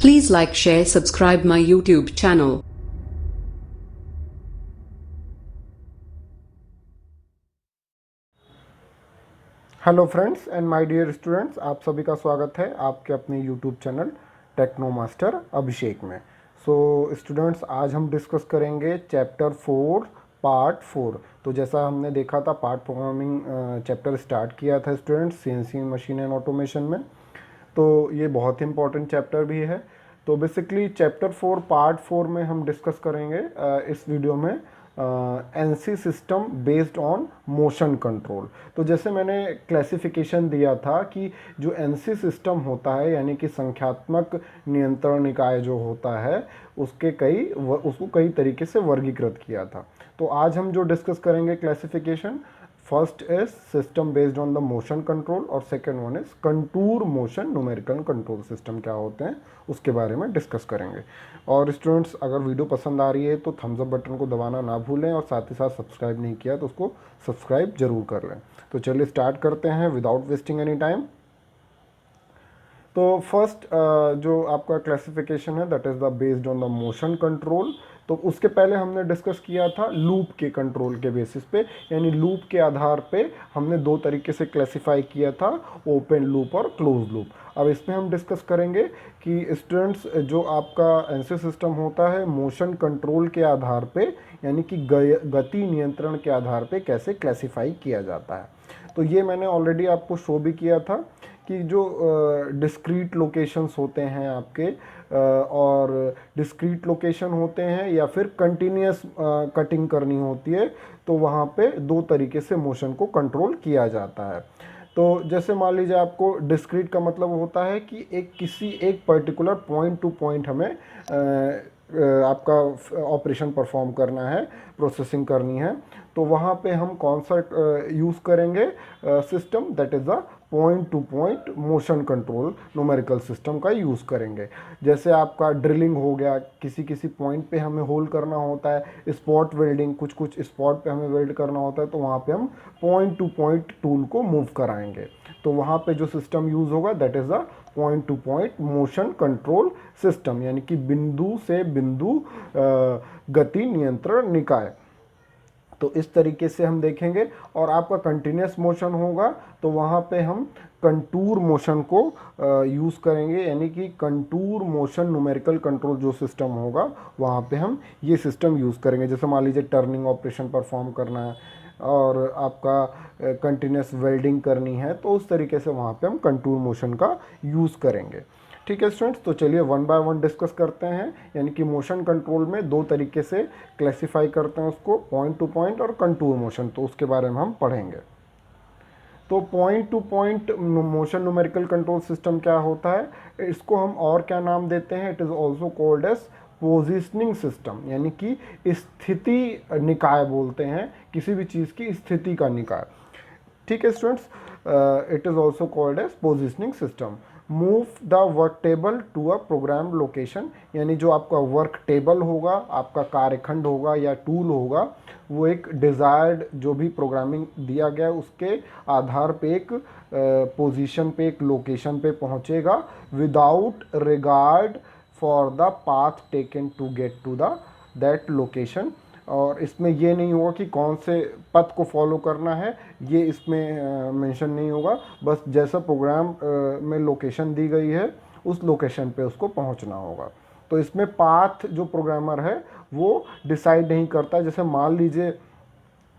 Please like, share, subscribe my YouTube channel. Hello friends and my dear students, आप सभी का स्वागत है आपके अपने YouTube channel Techno Master Abhishek में। सो स्टूडेंट्स, आज हम डिस्कस करेंगे चैप्टर 4 पार्ट 4। तो जैसा हमने देखा था, पार्ट प्रोग्रामिंग चैप्टर स्टार्ट किया था students CNC machine and automation में, तो ये बहुत इंपॉर्टेंट चैप्टर भी है। तो बेसिकली चैप्टर 4 पार्ट 4 में हम डिस्कस करेंगे इस वीडियो में NC system based on motion control. तो जैसे मैंने क्लासिफिकेशन दिया था कि जो एनसी सिस्टम होता है यानी कि संख्यात्मक नियंत्रण निकाय जो होता है उसको कई तरीके से वर्गीकृत किया था। तो आज हम जो डिस्कस करेंगे classification, first is system based on the motion control और second one is contour motion numerical control system क्या होते हैं उसके बारे में डिस्कस करेंगे। और स्टूडेंट्स, अगर वीडियो पसंद आ रही है तो थम्स अप बटन को दबाना ना भूलें और साथ ही साथ सब्सक्राइब नहीं किया तो उसको सब्सक्राइब जरूर कर लें। तो चलिए स्टार्ट करते हैं विदाउट वेस्टिंग एनी टाइम। तो फर्स्ट जो आपका क्लासिफिकेशन है that is the based on the motion control. तो उसके पहले हमने डिस्कस किया था लूप के कंट्रोल के बेसिस पे, यानी लूप के आधार पे हमने दो तरीके से क्लासिफाई किया था, ओपन लूप और क्लोज लूप। अब इसमें हम डिस्कस करेंगे कि स्टूडेंट्स जो आपका एनसी सिस्टम होता है मोशन कंट्रोल के आधार पे यानी कि गति नियंत्रण के आधार पे कैसे क्लासिफाई किया जाता है। तो ये मैंने ऑलरेडी आपको शो भी किया था कि जो डिस्क्रीट लोकेशंस होते हैं आपके और डिस्क्रीट लोकेशन होते हैं या फिर कंटिन्यूस कटिंग करनी होती है, तो वहाँ पे दो तरीके से मोशन को कंट्रोल किया जाता है। तो जैसे मान लीजिए आपको डिस्क्रीट का मतलब होता है कि किसी एक पर्टिकुलर पॉइंट टू पॉइंट हमें आपका ऑपरेशन परफॉर्म करना है, प्रोसेसिंग करनी है, तो वहाँ पे हम कौन सा यूज़ करेंगे system, that is the point to point motion control numerical system का यूज़ करेंगे। जैसे आपका ड्रिलिंग हो गया, किसी किसी पॉइंट पे हमें होल करना होता है, स्पॉट वेल्डिंग कुछ कुछ स्पॉट पे हमें वेल्ड करना होता है, तो वहाँ पे हम पॉइंट टू पॉइंट टूल को मूव कराएंगे। तो वहाँ पे जो सिस्टम यूज़ होगा that is the point to point motion control system, यानी कि बिंदु से बिंदु गति नियंत्रण निकाय। तो इस तरीके से हम देखेंगे। और आपका कंटिन्यूस मोशन होगा तो वहाँ पे हम कंटूर मोशन को यूज़ करेंगे, यानी कि कंटूर मोशन न्यूमेरिकल कंट्रोल जो सिस्टम होगा वहाँ पे हम ये सिस्टम यूज़ करेंगे। जैसे मान लीजिए टर्निंग ऑपरेशन परफॉर्म करना है और आपका कंटिन्यूस वेल्डिंग करनी है, तो उस तरीके से वहाँ पे हम कंटूर मोशन का यूज़ करेंगे। ठीक है स्टूडेंट्स, तो चलिए वन बाय वन डिस्कस करते हैं। यानी कि मोशन कंट्रोल में दो तरीके से क्लासिफाई करते हैं उसको, पॉइंट टू पॉइंट और कंटूर मोशन, तो उसके बारे में हम पढ़ेंगे। तो point to point motion numerical control system क्या होता है, इसको हम और क्या नाम देते हैं, it is also called as positioning system, यानी कि स्थिति निकाय बोलते हैं, किसी भी चीज़ की स्थिति का निकाय। ठीक है students, it is also called as positioning system. Move the work table to a program location, यानी जो आपका वर्क टेबल होगा, आपका कार्यखंड होगा या टूल होगा, वो एक डिज़ायर्ड जो भी प्रोग्रामिंग दिया गया है उसके आधार पे एक पोजीशन पे, एक लोकेशन पे पहुंचेगा without regard for the path taken to get to the that location. और इसमें ये नहीं होगा कि कौन से पथ को फॉलो करना है, ये इसमें मेंशन नहीं होगा, बस जैसा प्रोग्राम में लोकेशन दी गई है उस लोकेशन पे उसको पहुंचना होगा। तो इसमें पाथ जो प्रोग्रामर है वो डिसाइड नहीं करता। जैसे मान लीजिए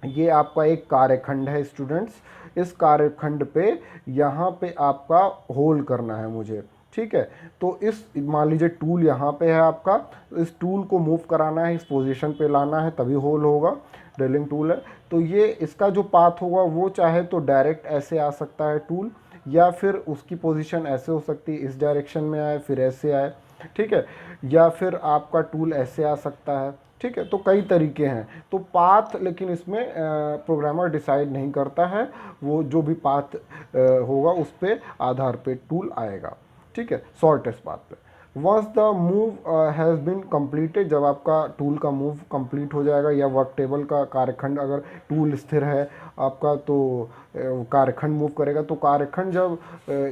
ये आपका एक कार्यखंड है स्टूडेंट्स, इस कार्यखंड पे यहाँ पे आपका होल करना है मुझे, ठीक है। तो इस मान लीजिए टूल यहाँ पे है आपका, तो इस टूल को मूव कराना है, इस पोजीशन पे लाना है, तभी होल होगा। ड्रिलिंग टूल है तो ये इसका जो पाथ होगा वो चाहे तो डायरेक्ट ऐसे आ सकता है टूल, या फिर उसकी पोजीशन ऐसे हो सकती है, इस डायरेक्शन में आए फिर ऐसे आए, ठीक है, या फिर आपका टूल ऐसे आ सकता है, ठीक है। तो कई तरीके हैं, तो पाथ लेकिन इसमें प्रोग्रामर डिसाइड नहीं करता है, वो जो भी पाथ होगा उस पे आधार पे टूल आएगा, ठीक है, शॉर्टेस्ट पाथ पे। Once the move has been completed, जब आपका टूल का मूव कंप्लीट हो जाएगा या वर्क टेबल का कार्यखंड, अगर टूल स्थिर है आपका तो कार्यखंड मूव करेगा, तो कार्यखंड जब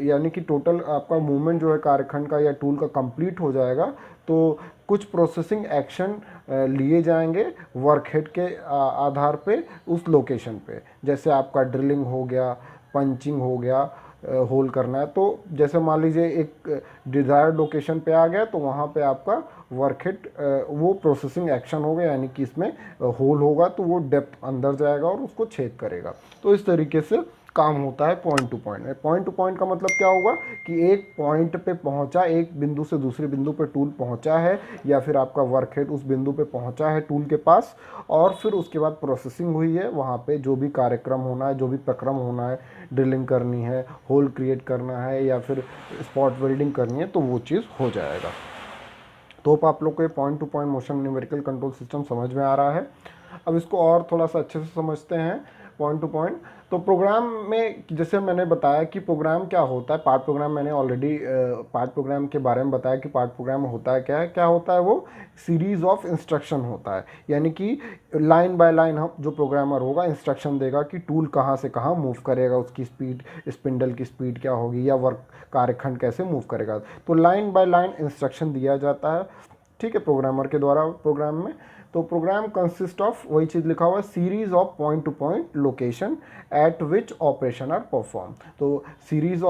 यानी कि टोटल आपका मूवमेंट जो है कार्यखंड का या टूल का कंप्लीट हो जाएगा, तो कुछ प्रोसेसिंग एक्शन लिए जाएंगे वर्क हेड के आधार पे उस लोकेशन पे। जैसे आपका ड्रिलिंग हो गया, पंचिंग हो गया, होल करना है, तो जैसे मान लीजिए एक डिज़ायर्ड लोकेशन पे आ गया तो वहाँ पे आपका वर्क हिट वो प्रोसेसिंग एक्शन होगा, यानी कि इसमें होल होगा तो वो डेप्थ अंदर जाएगा और उसको छेद करेगा। तो इस तरीके से काम होता है पॉइंट टू पॉइंट में। पॉइंट टू पॉइंट का मतलब क्या होगा कि एक पॉइंट पे पहुंचा, एक बिंदु से दूसरे बिंदु पे टूल पहुंचा है या फिर आपका वर्क हेड उस बिंदु पे पहुंचा है टूल के पास, और फिर उसके बाद प्रोसेसिंग हुई है वहाँ पे जो भी कार्यक्रम होना है, जो भी प्रक्रम होना है, ड्रिलिंग करनी है, होल क्रिएट करना है या फिर स्पॉट वेल्डिंग करनी है, तो वो चीज़ हो जाएगा। तो आप लोग को ये point to point motion numerical control system समझ में आ रहा है। अब इसको और थोड़ा सा अच्छे से समझते हैं पॉइंट टू पॉइंट। तो प्रोग्राम में जैसे मैंने बताया कि प्रोग्राम क्या होता है, पार्ट प्रोग्राम मैंने ऑलरेडी पार्ट प्रोग्राम के बारे में बताया कि पार्ट प्रोग्राम होता है क्या होता है, वो सीरीज ऑफ इंस्ट्रक्शन होता है, यानी कि लाइन बाय लाइन हम जो प्रोग्रामर होगा इंस्ट्रक्शन देगा कि टूल कहाँ से कहाँ मूव करेगा, उसकी स्पीड, स्पिंडल की स्पीड क्या होगी या वर्क कार्यखंड कैसे मूव करेगा, तो लाइन बाय लाइन इंस्ट्रक्शन दिया जाता है, ठीक है, प्रोग्रामर के द्वारा प्रोग्राम में। तो प्रोग्राम कंसिस्ट ऑफ, वही चीज़ लिखा हुआ है, series of point to point location at which operation are perform. तो सीरीज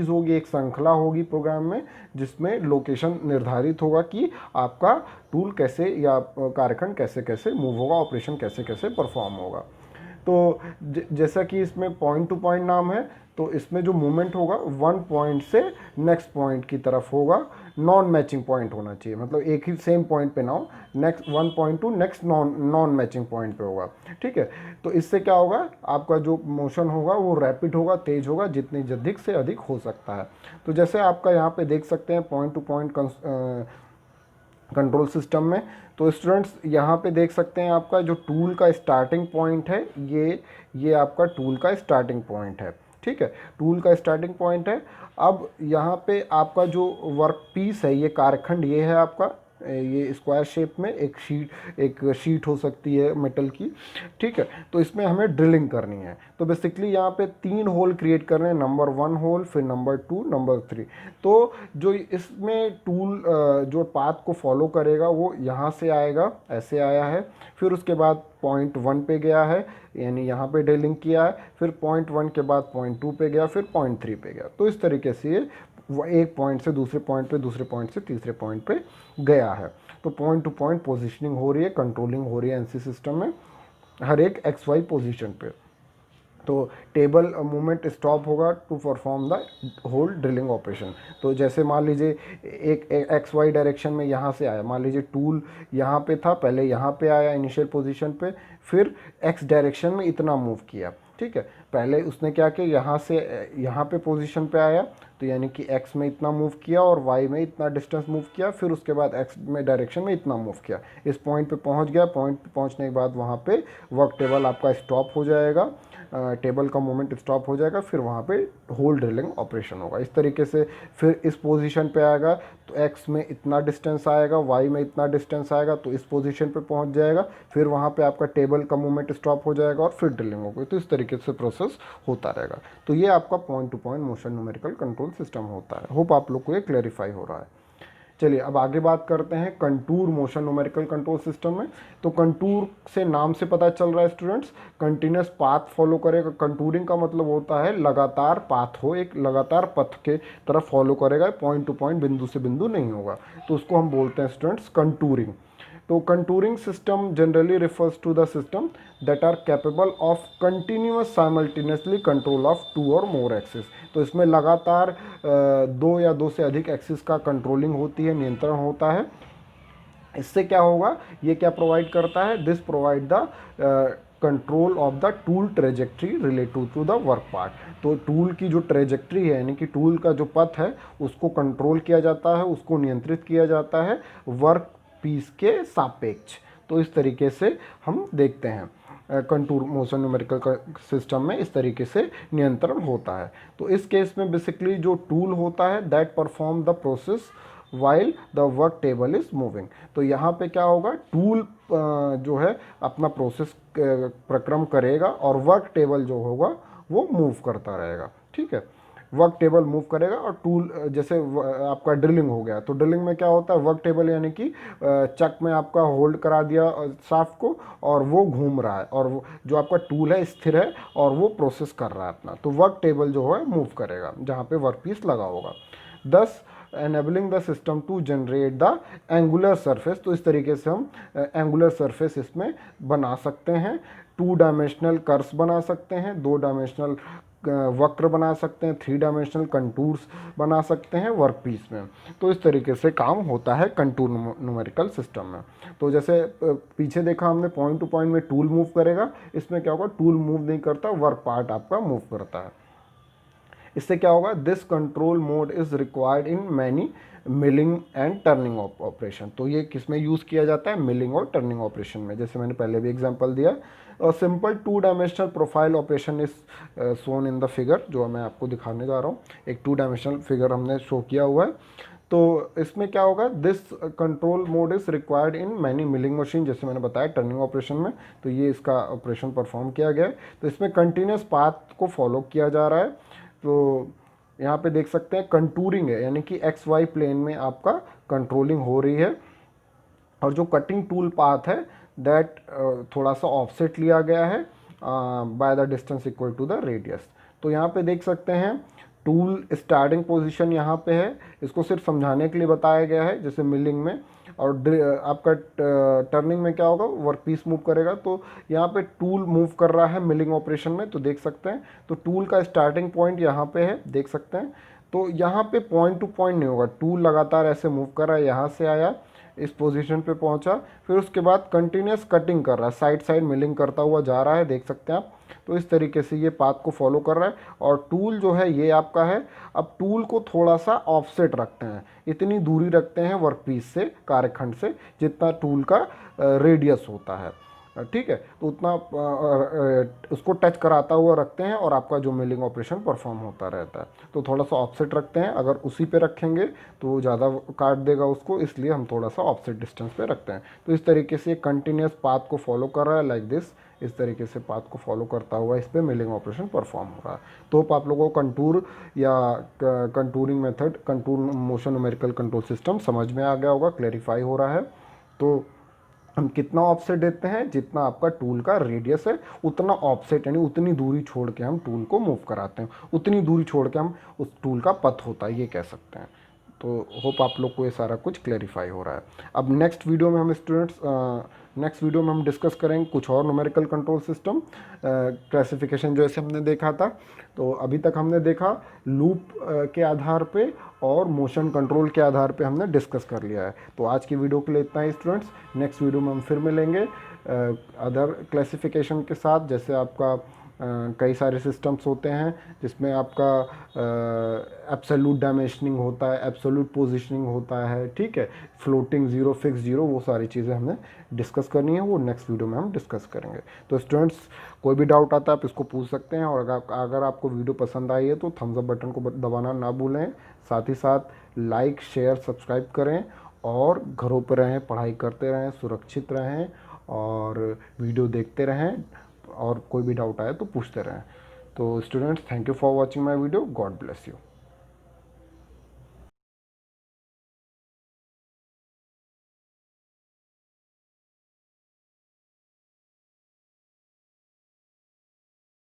होगी, एक श्रृंखला होगी प्रोग्राम में जिसमें लोकेशन निर्धारित होगा कि आपका टूल कैसे या कार्यखंड कैसे कैसे मूव होगा, ऑपरेशन कैसे कैसे परफॉर्म होगा। तो जैसा कि इसमें पॉइंट टू पॉइंट नाम है, तो इसमें जो मूवमेंट होगा वन पॉइंट से नेक्स्ट पॉइंट की तरफ होगा, नॉन मैचिंग पॉइंट होना चाहिए, मतलब एक ही सेम पॉइंट पे ना हो, next one point two next non matching point पे होगा, ठीक है। तो इससे क्या होगा, आपका जो मोशन होगा वो रैपिड होगा, तेज होगा, जितनी अधिक से अधिक हो सकता है। तो जैसे आपका यहाँ पे देख सकते हैं point to point control system में, तो स्टूडेंट्स यहाँ पे देख सकते हैं आपका जो टूल का स्टार्टिंग पॉइंट है, ये आपका टूल का स्टार्टिंग पॉइंट है, ठीक है, टूल का स्टार्टिंग पॉइंट है। अब यहाँ पे आपका जो वर्क पीस है, ये कार्यखंड ये है आपका, ये स्क्वायर शेप में एक शीट हो सकती है मेटल की, ठीक है। तो इसमें हमें ड्रिलिंग करनी है, तो बेसिकली यहाँ पे 3 होल क्रिएट करने हैं, नंबर 1 होल, फिर नंबर 2, नंबर 3। तो जो इसमें टूल जो पाथ को फॉलो करेगा वो यहाँ से आएगा, ऐसे आया है, फिर उसके बाद पॉइंट 1 पे गया है, यानी यहाँ पे ड्रिलिंग किया है, फिर पॉइंट 1 के बाद पॉइंट 2 पे गया, फिर पॉइंट 3 पे गया। तो इस तरीके से ये एक पॉइंट से दूसरे पॉइंट पे, दूसरे पॉइंट से तीसरे पॉइंट पे गया है। तो पॉइंट टू पॉइंट पोजीशनिंग हो रही है, कंट्रोलिंग हो रही है एनसी सिस्टम में हर एक एक्स वाई पोजीशन पे। तो टेबल मूवमेंट स्टॉप होगा to perform the hole drilling operation. तो जैसे मान लीजिए एक एक्स वाई डायरेक्शन में यहाँ से आया, मान लीजिए टूल यहाँ पे था, पहले यहाँ पे आया इनिशियल पोजीशन पे, फिर एक्स डायरेक्शन में इतना मूव किया, ठीक है। पहले उसने क्या किया, यहाँ से यहाँ पे पोजीशन पे आया, तो यानी कि एक्स में इतना मूव किया और वाई में इतना डिस्टेंस मूव किया, फिर उसके बाद एक्स में डायरेक्शन में इतना मूव किया, इस पॉइंट पे पहुँच गया। पॉइंट पे पहुँचने के बाद वहाँ पे वर्क टेबल आपका स्टॉप हो जाएगा, टेबल का मूवमेंट स्टॉप हो जाएगा, फिर वहाँ पे होल ड्रिलिंग ऑपरेशन होगा। इस तरीके से फिर इस पोजीशन पे आएगा तो एक्स में इतना डिस्टेंस आएगा, वाई में इतना डिस्टेंस आएगा, तो इस पोजीशन पे पहुँच जाएगा, फिर वहाँ पे आपका टेबल का मूवमेंट स्टॉप हो जाएगा और फिर ड्रिलिंग होगी। तो इस तरीके से प्रोसेस होता रहेगा। तो ये आपका point to point motion numerical control system होता है। होप आप लोग को ये क्लैरिफाई हो रहा है। चलिए अब आगे बात करते हैं contour motion numerical control system में। तो कंटूर से नाम से पता चल रहा है स्टूडेंट्स, कंटिन्यूस पाथ फॉलो करेगा। कंटूरिंग का मतलब होता है लगातार पाथ हो, एक लगातार पथ के तरफ फॉलो करेगा, पॉइंट टू पॉइंट, बिंदु से बिंदु नहीं होगा, तो उसको हम बोलते हैं स्टूडेंट्स कंटूरिंग। तो contouring system generally refers to the system that are capable of continuous simultaneously control of 2 और मोर एक्सिस। तो इसमें लगातार 2 या 2 से अधिक एक्सिस का कंट्रोलिंग होती है, नियंत्रण होता है। इससे क्या होगा, ये क्या प्रोवाइड करता है, this provide the control of the tool trajectory related to the work part. तो टूल की जो ट्रेजेक्ट्री है, यानी कि टूल का जो पथ है, उसको कंट्रोल किया जाता है, उसको नियंत्रित किया जाता है वर्क पीस के सापेक्ष। तो इस तरीके से हम देखते हैं। कंटूर मोशन न्यूमेरिकल सिस्टम में इस तरीके से नियंत्रण होता है। तो इस केस में बेसिकली जो टूल होता है that perform the process while the work table is moving. तो यहाँ पे क्या होगा, टूल जो है अपना प्रोसेस प्रक्रम करेगा और वर्क टेबल जो होगा वो मूव करता रहेगा। ठीक है, वर्क टेबल मूव करेगा और टूल जैसे आपका ड्रिलिंग हो गया, तो ड्रिलिंग में क्या होता है, वर्क टेबल यानी कि चक में आपका होल्ड करा दिया शाफ्ट को और वो घूम रहा है और जो आपका टूल है स्थिर है और वो प्रोसेस कर रहा है अपना, तो वर्क टेबल जो है मूव करेगा जहाँ पे वर्क पीस लगा होगा। 10 enabling the system to generate the angular surface. तो इस तरीके से हम एंगुलर सरफेस इसमें बना सकते हैं। 2 डायमेंशनल कर्व्स बना सकते हैं, 2 डायमेंशनल वक्र बना सकते हैं, 3 डायमेंशनल कंटूर्स बना सकते हैं वर्क पीस में। तो इस तरीके से काम होता है कंटूर न्यूमेरिकल सिस्टम में। तो जैसे पीछे देखा हमने पॉइंट टू पॉइंट में टूल मूव करेगा, इसमें क्या होगा, टूल मूव नहीं करता, वर्क पार्ट आपका मूव करता है। इससे क्या होगा, this control mode is required in many milling and turning operation. तो ये किस में यूज़ किया जाता है, मिलिंग और टर्निंग ऑपरेशन में, जैसे मैंने पहले भी एग्जांपल दिया। और simple 2 dimensional profile operation is shown in the figure, जो मैं आपको दिखाने जा रहा हूँ। एक 2 डायमेंशनल फिगर हमने शो किया हुआ है। तो इसमें क्या होगा, this control mode is required in many milling machine, जैसे मैंने बताया टर्निंग ऑपरेशन में, तो ये इसका ऑपरेशन परफॉर्म किया गया है। तो इसमें कंटिन्यूस पाथ को फॉलो किया जा रहा है। तो यहाँ पे देख सकते हैं कंटूरिंग है, यानी कि एक्स वाई प्लेन में आपका कंट्रोलिंग हो रही है। और जो कटिंग टूल पाथ है दैट थोड़ा सा ऑफसेट लिया गया है by the distance equal to the radius. तो यहाँ पे देख सकते हैं टूल स्टार्टिंग पोजीशन यहाँ पे है, इसको सिर्फ समझाने के लिए बताया गया है, जैसे मिलिंग में। और आपका टर्निंग में क्या होगा, वर्क पीस मूव करेगा। तो यहाँ पे टूल मूव कर रहा है मिलिंग ऑपरेशन में, तो देख सकते हैं। तो टूल का स्टार्टिंग पॉइंट यहाँ पे है, देख सकते हैं। तो यहाँ पे पॉइंट टू पॉइंट नहीं होगा, टूल लगातार ऐसे मूव कर रहा है, यहाँ से आया इस पोजीशन पे पहुंचा, फिर उसके बाद कंटिन्यूस कटिंग कर रहा है, साइड साइड मिलिंग करता हुआ जा रहा है, देख सकते हैं आप। तो इस तरीके से ये पाथ को फॉलो कर रहा है। और टूल जो है ये आपका है, अब टूल को थोड़ा सा ऑफसेट रखते हैं, इतनी दूरी रखते हैं वर्क पीस से, कार्यखंड से, जितना टूल का रेडियस होता है। ठीक है, तो उतना उसको टच कराता हुआ रखते हैं और आपका जो मिलिंग ऑपरेशन परफॉर्म होता रहता है। तो थोड़ा सा ऑफसेट रखते हैं, अगर उसी पे रखेंगे तो ज़्यादा काट देगा उसको, इसलिए हम थोड़ा सा ऑफसेट डिस्टेंस पे रखते हैं। तो इस तरीके से कंटिन्यूस पाथ को फॉलो कर रहा है, लाइक दिस, इस तरीके से पाथ को फॉलो करता हुआ इस पर मिलिंग ऑपरेशन परफॉर्म हो रहा है। तो आप लोगों को कंटूर या contouring method, contour motion numerical control system समझ में आ गया होगा, क्लैरिफाई हो रहा है। तो हम कितना ऑफसेट देते हैं, जितना आपका टूल का रेडियस है उतना ऑफसेट, यानी उतनी दूरी छोड़ के हम टूल को मूव कराते हैं, उतनी दूरी छोड़ के हम उस टूल का पथ होता है, ये कह सकते हैं। तो होप आप लोग को ये सारा कुछ क्लैरिफाई हो रहा है। अब नेक्स्ट वीडियो में हम नेक्स्ट वीडियो में हम डिस्कस करेंगे कुछ और न्यूमेरिकल कंट्रोल सिस्टम क्लासिफिकेशन, जैसे हमने देखा था। तो अभी तक हमने देखा लूप के आधार पे और मोशन कंट्रोल के आधार पे हमने डिस्कस कर लिया है। तो आज की वीडियो के लिए इतना ही स्टूडेंट्स, नेक्स्ट वीडियो में हम फिर मिलेंगे अदर क्लासिफिकेशन के साथ। जैसे आपका कई सारे सिस्टम्स होते हैं जिसमें आपका एब्सोल्यूट डायमेंशनिंग होता है, एब्सोल्यूट पोजीशनिंग होता है, ठीक है, फ्लोटिंग जीरो, फिक्स जीरो, वो सारी चीज़ें हमें डिस्कस करनी है, वो नेक्स्ट वीडियो में हम डिस्कस करेंगे। तो स्टूडेंट्स, कोई भी डाउट आता है आप इसको पूछ सकते हैं। और अगर आपको वीडियो पसंद आई है तो थम्स अप बटन को दबाना ना भूलें, साथ ही साथ लाइक, शेयर, सब्सक्राइब करें और घरों पर रहें, पढ़ाई करते रहें, सुरक्षित रहें और वीडियो देखते रहें, और कोई भी डाउट आए तो पूछते रहें। तो students, thank you for watching my video, God bless you.